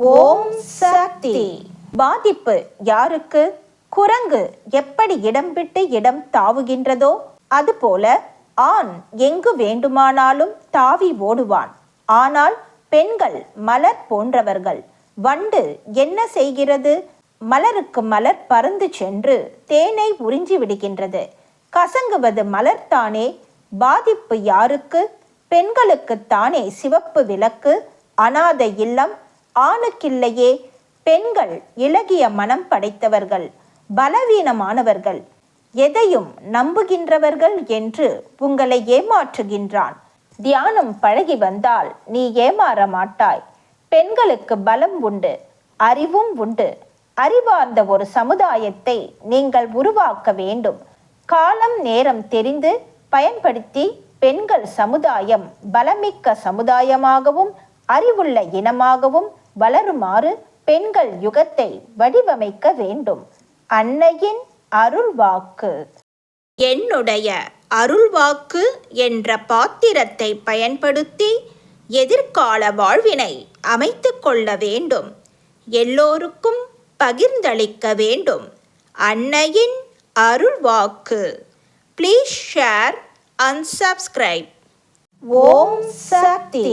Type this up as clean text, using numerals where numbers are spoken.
ஓம் சக்தி. பாதிப்பு யாருக்கு? குரங்கு எப்படி இடம் விட்டு இடம் தாவுகின்றதோ அதுபோல ஆண் எங்கு வேண்டுமானாலும் தாவி ஓடுவான். ஆனால் பெண்கள் மலர் போன்றவர்கள். வண்டு என்ன செய்கிறது? மலருக்கு மலர் பறந்து சென்று தேனை உறிஞ்சி விடுகின்றது. கசங்குவது மலர்தானே. பாதிப்பு யாருக்கு? பெண்களுக்குத்தானே சிவப்பு விளக்கு, அனாதை இல்லம். ஆணுக்கில்லையே. பெண்கள் இளகிய மனம் படைத்தவர்கள், பலவீனமானவர்கள், எதையும் நம்புகின்றவர்கள் என்று உங்களை ஏமாற்றுகின்றான். தியானம் பழகி வந்தால் நீ ஏமாற மாட்டாய். பெண்களுக்கு பலம் உண்டு, அறிவும் உண்டு. அறிவார்ந்த ஒரு சமுதாயத்தை நீங்கள் உருவாக்க வேண்டும். காலம் நேரம் தெரிந்து பயன்படுத்தி பெண்கள் சமுதாயம் பலமிக்க சமுதாயமாகவும் அறிவுள்ள இனமாகவும் வளருமாறு பெண்கள் யுகத்தை வடிவமைக்க வேண்டும். அன்னையின் அருள்வாக்கு. என்னுடைய அருள்வாக்கு என்ற பாத்திரத்தை பயன்படுத்தி எதிர்கால வாழ்வினை அமைத்து கொள்ள வேண்டும். எல்லோருக்கும் பகிர்ந்தளிக்க வேண்டும். அன்னையின் அருள்வாக்கு. Please share and subscribe. Om Sakthi.